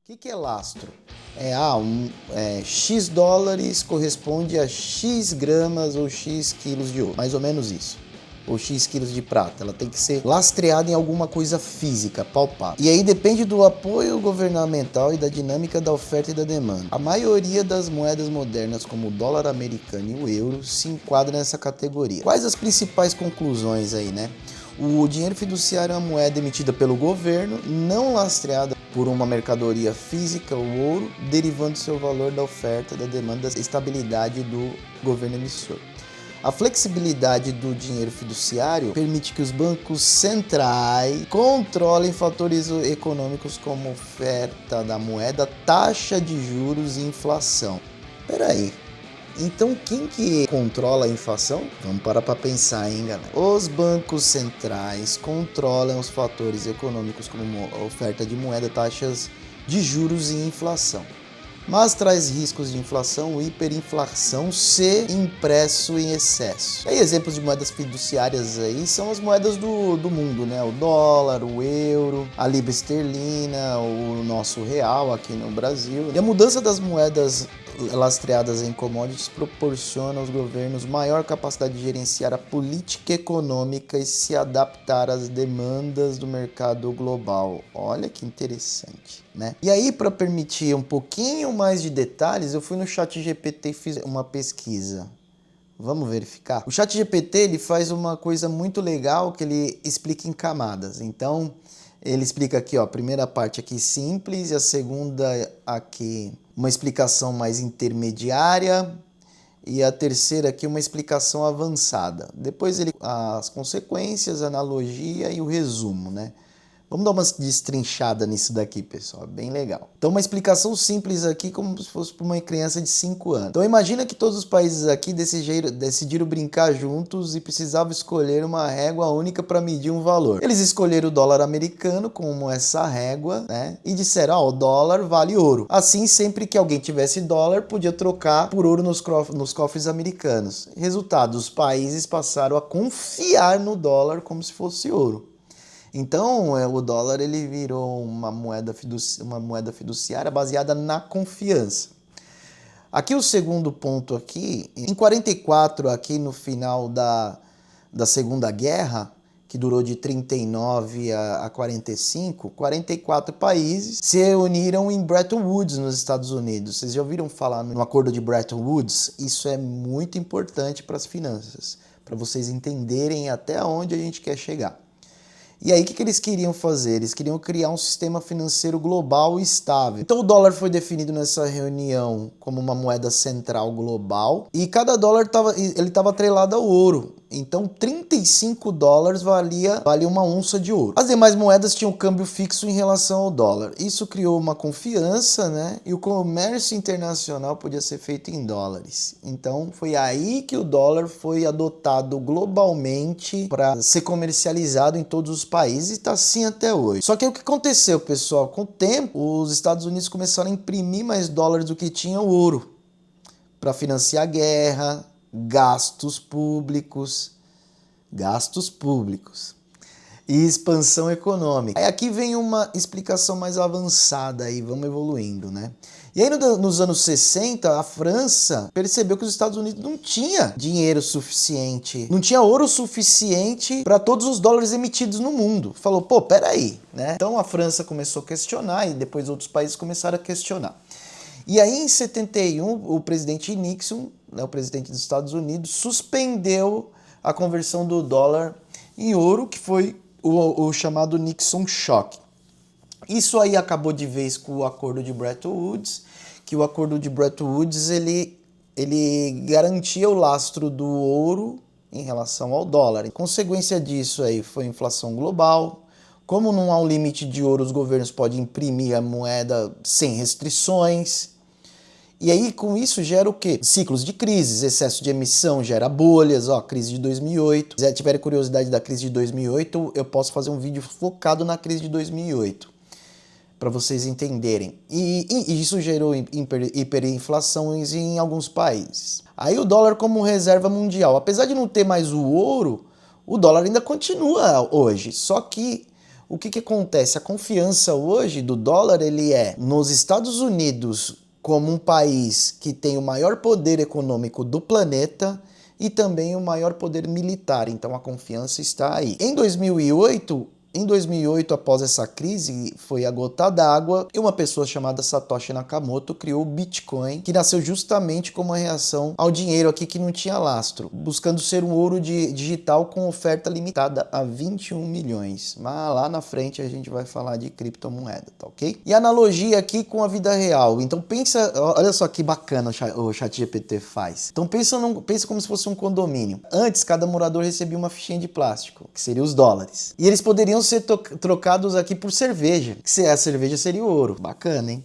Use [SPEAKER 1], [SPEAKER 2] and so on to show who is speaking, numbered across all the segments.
[SPEAKER 1] que é lastro? X dólares corresponde a X gramas ou X quilos de ouro, mais ou menos isso. Ou X quilos de prata, ela tem que ser lastreada em alguma coisa física, palpável. E aí depende do apoio governamental e da dinâmica da oferta e da demanda. A maioria das moedas modernas, como o dólar americano e o euro, se enquadra nessa categoria. Quais as principais conclusões aí, né? O dinheiro fiduciário é uma moeda emitida pelo governo, não lastreada por uma mercadoria física, o ouro, derivando seu valor da oferta, da demanda, da estabilidade do governo emissor. A flexibilidade do dinheiro fiduciário permite que os bancos centrais controlem fatores econômicos como oferta da moeda, taxa de juros e inflação. Peraí. Então quem que controla a inflação? Vamos parar para pensar, hein, galera? Os bancos centrais controlam os fatores econômicos como a oferta de moeda, taxas de juros e inflação. Mas traz riscos de inflação ou hiperinflação se impresso em excesso. E aí, exemplos de moedas fiduciárias aí são as moedas do mundo, né? O dólar, o euro, a libra esterlina, o nosso real aqui no Brasil. E a mudança das moedas lastreadas em commodities proporciona aos governos maior capacidade de gerenciar a política econômica e se adaptar às demandas do mercado global. Olha que interessante, né? E aí, para permitir um pouquinho mais de detalhes, eu fui no ChatGPT e fiz uma pesquisa. Vamos verificar? O ChatGPT ele faz uma coisa muito legal que ele explica em camadas. Então, ele explica aqui, ó, a primeira parte aqui simples e a segunda aqui uma explicação mais intermediária e a terceira aqui uma explicação avançada. Depois ele as consequências, a analogia e o resumo, né? Vamos dar uma destrinchada nisso daqui, pessoal, é bem legal. Então, uma explicação simples aqui, como se fosse para uma criança de 5 anos. Então, imagina que todos os países aqui decidiram brincar juntos e precisavam escolher uma régua única para medir um valor. Eles escolheram o dólar americano como essa régua, né? E disseram, o dólar vale ouro. Assim, sempre que alguém tivesse dólar, podia trocar por ouro nos cofres americanos. Resultado, os países passaram a confiar no dólar como se fosse ouro. Então, o dólar ele virou uma moeda fiduciária baseada na confiança. Aqui o segundo ponto aqui, em 44, aqui no final da Segunda Guerra, que durou de 39 a 45, 44 países se reuniram em Bretton Woods, nos Estados Unidos. Vocês já ouviram falar no acordo de Bretton Woods? Isso é muito importante para as finanças, para vocês entenderem até onde a gente quer chegar. E aí, o que eles queriam fazer? Eles queriam criar um sistema financeiro global e estável. Então, o dólar foi definido nessa reunião como uma moeda central global e cada dólar estava atrelado ao ouro. Então, 35 dólares valia uma onça de ouro. As demais moedas tinham câmbio fixo em relação ao dólar. Isso criou uma confiança, né? E o comércio internacional podia ser feito em dólares. Então, foi aí que o dólar foi adotado globalmente para ser comercializado em todos os países e está assim até hoje. Só que o que aconteceu, pessoal? Com o tempo, os Estados Unidos começaram a imprimir mais dólares do que tinha o ouro para financiar a guerra, gastos públicos e expansão econômica. Aí aqui vem uma explicação mais avançada aí, vamos evoluindo, né? E aí nos anos 60, a França percebeu que os Estados Unidos não tinha dinheiro suficiente, não tinha ouro suficiente para todos os dólares emitidos no mundo. Falou, pô, peraí, né? Então a França começou a questionar e depois outros países começaram a questionar. E aí em 71, o presidente Nixon, né, o presidente dos Estados Unidos, suspendeu a conversão do dólar em ouro, que foi o chamado Nixon Shock. Isso aí acabou de vez com o acordo de Bretton Woods, que o acordo de Bretton Woods ele garantia o lastro do ouro em relação ao dólar. Consequência disso aí foi a inflação global. Como não há um limite de ouro, os governos podem imprimir a moeda sem restrições. E aí, com isso, gera o quê? Ciclos de crises, excesso de emissão gera bolhas, crise de 2008. Se tiverem curiosidade da crise de 2008, eu posso fazer um vídeo focado na crise de 2008, para vocês entenderem. E isso gerou hiperinflações em alguns países. Aí o dólar como reserva mundial. Apesar de não ter mais o ouro, o dólar ainda continua hoje, só que o que acontece? A confiança hoje do dólar, ele é nos Estados Unidos como um país que tem o maior poder econômico do planeta e também o maior poder militar. Então a confiança está aí. Em 2008, após essa crise, foi a gota d'água e uma pessoa chamada Satoshi Nakamoto criou o Bitcoin, que nasceu justamente como uma reação ao dinheiro aqui que não tinha lastro, buscando ser um ouro digital com oferta limitada a 21 milhões. Mas lá na frente a gente vai falar de criptomoeda, tá ok? E analogia aqui com a vida real. Então pensa, olha só que bacana o ChatGPT faz. Então pensa como se fosse um condomínio. Antes, cada morador recebia uma fichinha de plástico, que seria os dólares. E eles poderiam ser trocados aqui por cerveja, que a cerveja seria o ouro. Bacana, hein?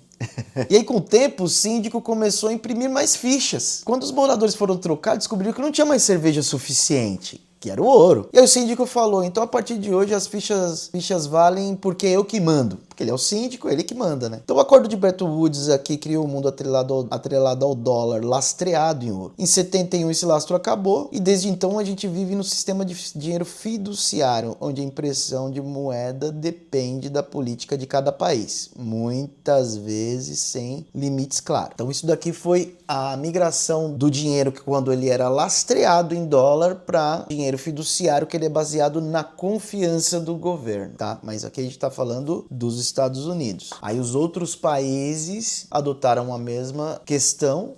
[SPEAKER 1] E aí, com o tempo, o síndico começou a imprimir mais fichas. Quando os moradores foram trocar, descobriram que não tinha mais cerveja suficiente, que era o ouro. E aí o síndico falou, então a partir de hoje as fichas valem porque eu que mando. Porque ele é o síndico, ele que manda, né? Então o acordo de Bretton Woods aqui criou um mundo atrelado ao dólar, lastreado em ouro. Em 71 esse lastro acabou e desde então a gente vive no sistema de dinheiro fiduciário, onde a impressão de moeda depende da política de cada país. Muitas vezes sem limites claros. Então isso daqui foi a migração do dinheiro que quando ele era lastreado em dólar para dinheiro fiduciário, que ele é baseado na confiança do governo, tá? Mas aqui a gente tá falando dos Estados Unidos. Aí os outros países adotaram a mesma questão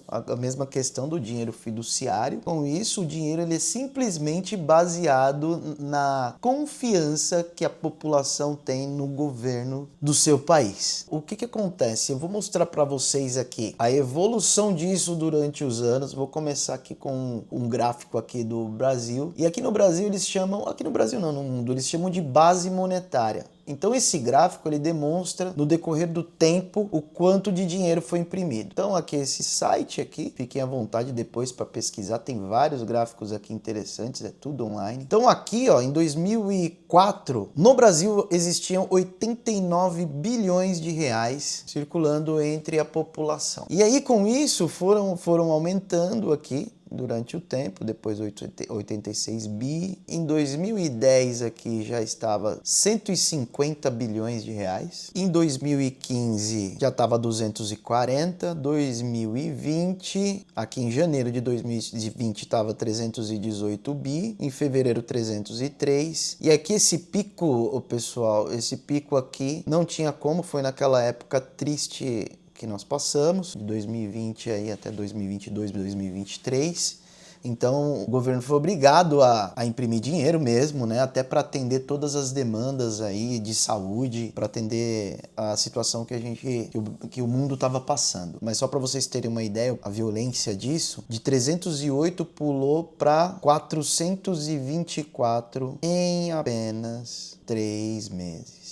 [SPEAKER 1] do dinheiro fiduciário. Com isso, o dinheiro ele é simplesmente baseado na confiança que a população tem no governo do seu país. O que acontece? Eu vou mostrar para vocês aqui a evolução disso durante os anos. Vou começar aqui com um gráfico aqui do Brasil. E aqui no Brasil eles chamam, aqui no Brasil não, no mundo, eles chamam de base monetária. Então esse gráfico ele demonstra no decorrer do tempo o quanto de dinheiro foi imprimido. Então aqui esse site aqui, fiquem à vontade depois para pesquisar, tem vários gráficos aqui interessantes, é tudo online. Então aqui, ó, em 2004, no Brasil existiam 89 bilhões de reais circulando entre a população. E aí com isso foram aumentando aqui durante o tempo, depois 86 bi. Em 2010 aqui já estava 150 bilhões de reais. Em 2015 já estava 240. 2020, aqui em janeiro de 2020 estava 318 bi. Em fevereiro 303. E aqui esse pico, pessoal, esse pico aqui não tinha como, foi naquela época triste que nós passamos, de 2020 aí até 2022, 2023. Então o governo foi obrigado a imprimir dinheiro mesmo, né? Até para atender todas as demandas aí de saúde, para atender a situação que o mundo estava passando. Mas só para vocês terem uma ideia, a violência disso, de 308 pulou para 424 em apenas 3 meses.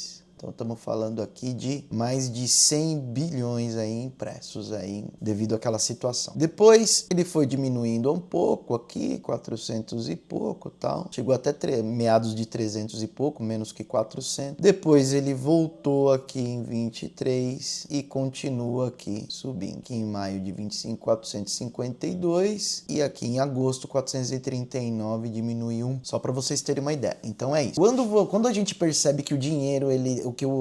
[SPEAKER 1] Então estamos falando aqui de mais de 100 bilhões aí impressos aí devido àquela situação. Depois ele foi diminuindo um pouco aqui, 400 e pouco tal. Chegou até meados de 300 e pouco, menos que 400. Depois ele voltou aqui em 23 e continua aqui subindo. Aqui em maio de 25, 452 e aqui em agosto 439 diminuiu, só para vocês terem uma ideia. Então é isso. Quando a gente percebe que o dinheiro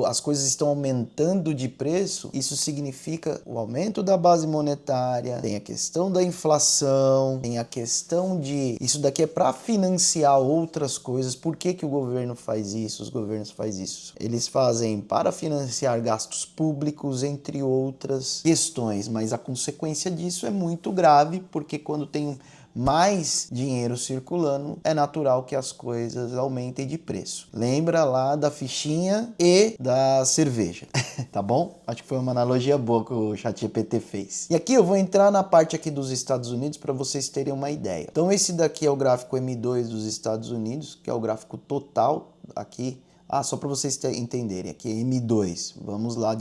[SPEAKER 1] as coisas estão aumentando de preço, isso significa o aumento da base monetária, tem a questão da inflação, tem a questão de isso daqui é para financiar outras coisas. Por que o governo faz isso? Os governos fazem isso. Eles fazem para financiar gastos públicos, entre outras questões, mas a consequência disso é muito grave, porque quando tem mais dinheiro circulando, é natural que as coisas aumentem de preço. Lembra lá da fichinha e da cerveja, tá bom? Acho que foi uma analogia boa que o ChatGPT fez. E aqui eu vou entrar na parte aqui dos Estados Unidos para vocês terem uma ideia. Então esse daqui é o gráfico M2 dos Estados Unidos, que é o gráfico total aqui. Só para vocês entenderem, aqui é M2. Vamos lá,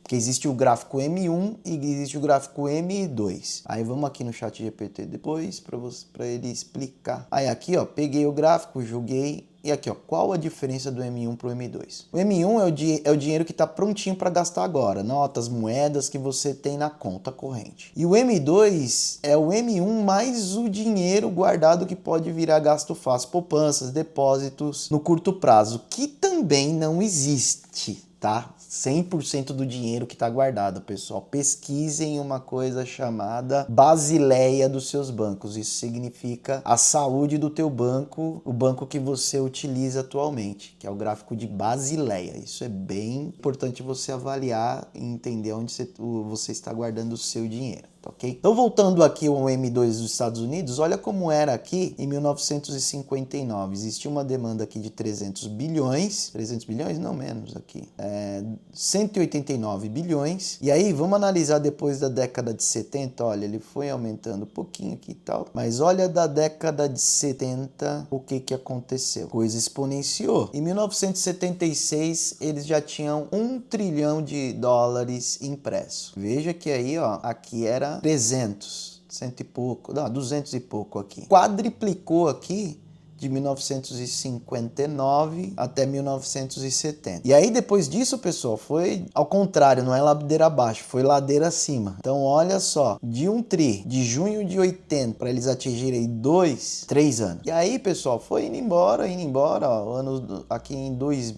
[SPEAKER 1] porque existe o gráfico M1 e existe o gráfico M2. Aí vamos aqui no ChatGPT depois para ele explicar. Aí aqui, ó, peguei o gráfico, joguei E aqui, ó, qual a diferença do M1 para o M2? O M1 é o dinheiro que está prontinho para gastar agora, notas, moedas que você tem na conta corrente. E o M2 é o M1 mais o dinheiro guardado que pode virar gasto fácil, poupanças, depósitos no curto prazo, que também não existe, tá? 100% do dinheiro que está guardado, pessoal. Pesquisem uma coisa chamada Basileia dos seus bancos. Isso significa a saúde do teu banco, o banco que você utiliza atualmente, que é o gráfico de Basileia. Isso é bem importante você avaliar e entender onde você está guardando o seu dinheiro. Ok? Então, voltando aqui ao M2 dos Estados Unidos, olha como era aqui em 1959. Existia uma demanda aqui de 300 bilhões, não menos aqui, 189 bilhões. E aí, vamos analisar depois da década de 70, olha, ele foi aumentando um pouquinho aqui e tal, mas olha da década de 70, o que aconteceu? Coisa exponenciou. Em 1976, eles já tinham 1 trilhão de dólares impresso. Veja que aí, ó, aqui era 300, 100 e pouco, não, 200 e pouco aqui. Quadriplicou aqui de 1959 até 1970. E aí depois disso, pessoal, foi ao contrário, não é ladeira abaixo, foi ladeira acima. Então olha só, de 1 tri, de junho de 80 para eles atingirem 3 anos. E aí, pessoal, foi indo embora, ó, aqui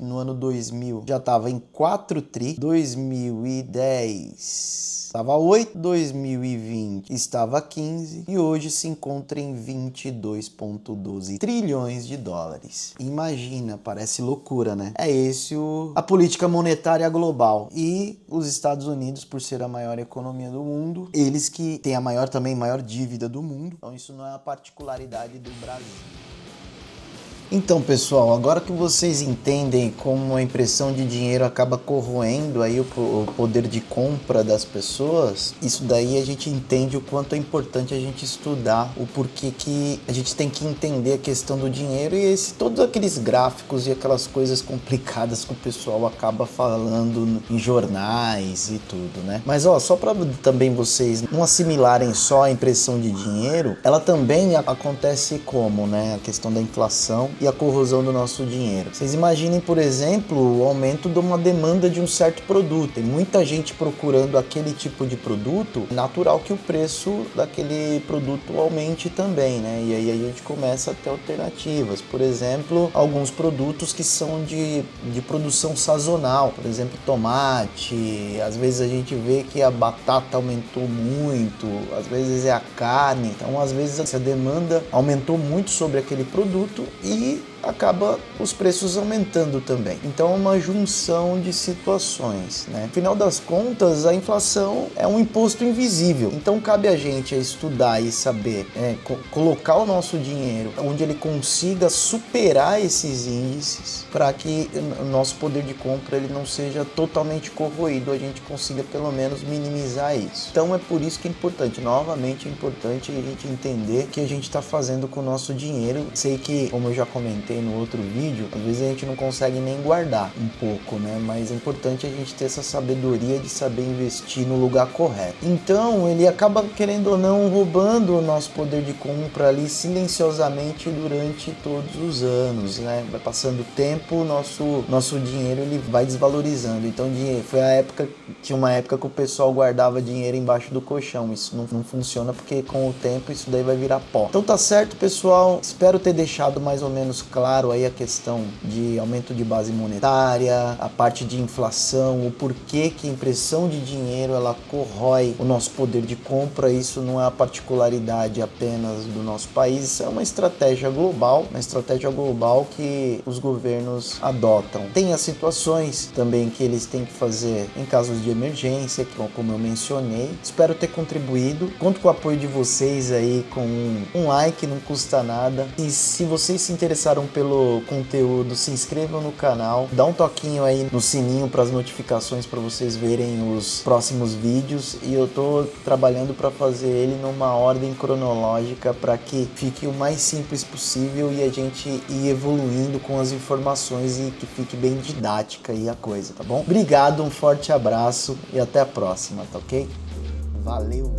[SPEAKER 1] no ano 2000 já estava em 4 tri, 2010 estava 8, 2020 estava 15 e hoje se encontra em 22,12 trilhões de dólares. Imagina, parece loucura, né? É esse a política monetária global. E os Estados Unidos, por ser a maior economia do mundo, eles que têm a maior dívida do mundo. Então isso não é a particularidade do Brasil. Então, pessoal, agora que vocês entendem como a impressão de dinheiro acaba corroendo aí o poder de compra das pessoas, isso daí a gente entende o quanto é importante a gente estudar o porquê que a gente tem que entender a questão do dinheiro e todos aqueles gráficos e aquelas coisas complicadas que o pessoal acaba falando em jornais e tudo, né? Mas, ó, só para também vocês não assimilarem só a impressão de dinheiro, ela também acontece como, né? A questão da inflação e a corrosão do nosso dinheiro. Vocês imaginem, por exemplo, o aumento de uma demanda de um certo produto. Tem muita gente procurando aquele tipo de produto, natural que o preço daquele produto aumente também, né? E aí a gente começa a ter alternativas. Por exemplo, alguns produtos que são de produção sazonal. Por exemplo, tomate. Às vezes a gente vê que a batata aumentou muito. Às vezes é a carne. Então, às vezes essa demanda aumentou muito sobre aquele produto e acaba os preços aumentando também. Então é uma junção de situações, né? No final das contas, a inflação é um imposto invisível. Então cabe a gente estudar e saber colocar o nosso dinheiro onde ele consiga superar esses índices para que o nosso poder de compra ele não seja totalmente corroído, a gente consiga pelo menos minimizar isso. Então é por isso que é importante, novamente é importante a gente entender o que a gente está fazendo com o nosso dinheiro. Sei que, como eu já comentei no outro vídeo, às vezes a gente não consegue nem guardar um pouco, né? Mas é importante a gente ter essa sabedoria de saber investir no lugar correto. Então, ele acaba, querendo ou não, roubando o nosso poder de compra ali silenciosamente durante todos os anos, né? Vai passando o tempo, nosso dinheiro ele vai desvalorizando. Então, tinha uma época que o pessoal guardava dinheiro embaixo do colchão. Isso não funciona porque com o tempo isso daí vai virar pó. Então tá certo, pessoal. Espero ter deixado mais ou menos claro aí a questão de aumento de base monetária, a parte de inflação, o porquê que a impressão de dinheiro ela corrói o nosso poder de compra. Isso não é a particularidade apenas do nosso país, isso é uma estratégia global que os governos adotam. Tem as situações também que eles têm que fazer em casos de emergência, como eu mencionei. Espero ter contribuído. Conto com o apoio de vocês aí com um like, não custa nada. E se vocês se interessaram pelo conteúdo, se inscrevam no canal, dá um toquinho aí no sininho para as notificações para vocês verem os próximos vídeos, e eu tô trabalhando para fazer ele numa ordem cronológica para que fique o mais simples possível e a gente ir evoluindo com as informações e que fique bem didática aí a coisa, tá bom? Obrigado, um forte abraço e até a próxima, tá ok? Valeu!